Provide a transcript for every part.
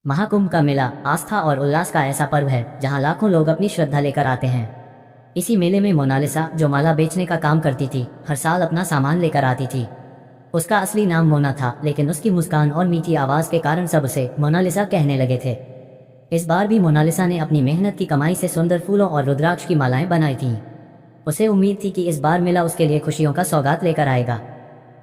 महाकुंभ का मेला आस्था और उल्लास का ऐसा पर्व है जहां लाखों लोग अपनी श्रद्धा लेकर आते हैं। इसी मेले में मोनालिसा, जो माला बेचने का काम करती थी, हर साल अपना सामान लेकर आती थी। उसका असली नाम मोना था, लेकिन उसकी मुस्कान और मीठी आवाज के कारण सब उसे मोनालिसा कहने लगे थे। इस बार भी मोनालिसा ने अपनी मेहनत की कमाई से सुंदर फूलों और रुद्राक्ष की मालाएं बनाई थीं। उसे उम्मीद थी कि इस बार मेला उसके लिए खुशियों का सौगात लेकर आएगा,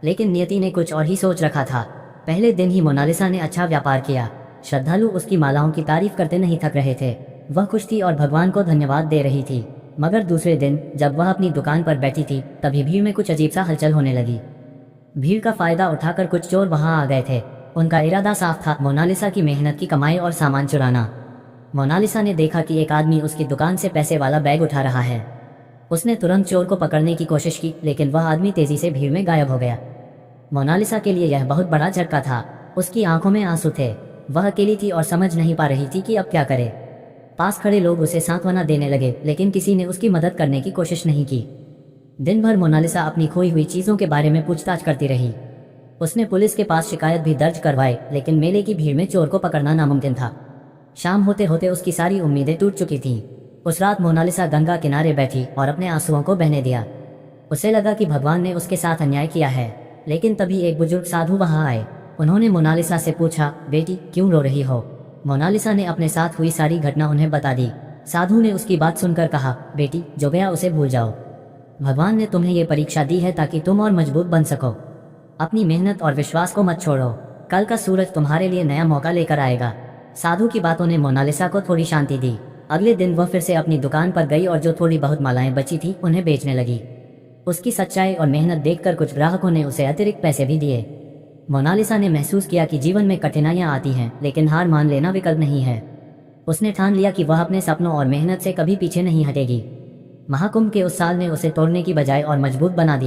लेकिन नियति ने कुछ और ही सोच रखा था। पहले दिन ही मोनालिसा ने अच्छा व्यापार किया। श्रद्धालु उसकी मालाओं की तारीफ करते नहीं थक रहे थे। वह खुश थी और भगवान को धन्यवाद दे रही थी। मगर दूसरे दिन जब वह अपनी दुकान पर बैठी थी, तभी भीड़ में कुछ अजीब सा हलचल होने लगी। भीड़ का फायदा उठाकर कुछ चोर वहां आ गए थे। उनका इरादा साफ था, मोनालिसा की मेहनत की कमाई और सामान चुराना। मोनालिसा ने देखा कि एक आदमी उसकी दुकान से पैसे वाला बैग उठा रहा है। उसने तुरंत चोर को पकड़ने की कोशिश की, लेकिन वह आदमी तेजी से भीड़ में गायब हो गया। मोनालिसा के लिए यह बहुत बड़ा झटका था। उसकी आंखों में आंसू थे। वह अकेली थी और समझ नहीं पा रही थी कि अब क्या करे। पास खड़े लोग उसे सांत्वना देने लगे, लेकिन किसी ने उसकी मदद करने की कोशिश नहीं की। दिन भर मोनालिसा अपनी खोई हुई चीजों के बारे में पूछताछ करती रही। उसने पुलिस के पास शिकायत भी दर्ज करवाई, लेकिन मेले की भीड़ में चोर को पकड़ना नामुमकिन था। शाम होते होते उसकी सारी उम्मीदें टूट चुकी थीं। उस रात मोनालिसा गंगा किनारे बैठी और अपने आंसुओं को बहने दिया। उसे लगा कि भगवान ने उसके साथ अन्याय किया है। लेकिन तभी एक बुजुर्ग साधु वहां आए। उन्होंने मोनालिसा से पूछा, बेटी क्यों रो रही हो? मोनालिसा ने अपने साथ हुई सारी घटना उन्हें बता दी। साधु ने उसकी बात सुनकर कहा, बेटी जो गया उसे भूल जाओ। भगवान ने तुम्हें ये परीक्षा दी है ताकि तुम और मजबूत बन सको। अपनी मेहनत और विश्वास को मत छोड़ो। कल का सूरज तुम्हारे लिए नया मौका लेकर आएगा। साधु की बातों ने मोनालिसा को थोड़ी शांति दी। अगले दिन वह फिर से अपनी दुकान पर गई और जो थोड़ी बहुत मालाएं बची थी उन्हें बेचने लगी। उसकी सच्चाई और मेहनत देखकर कुछ ग्राहकों ने उसे अतिरिक्त पैसे भी दिए। मोनालिसा ने महसूस किया कि जीवन में कठिनाइयां आती हैं, लेकिन हार मान लेना विकल्प नहीं है। उसने ठान लिया कि वह अपने सपनों और मेहनत से कभी पीछे नहीं हटेगी। महाकुंभ के उस साल ने उसे तोड़ने की बजाय और मजबूत बना दिया।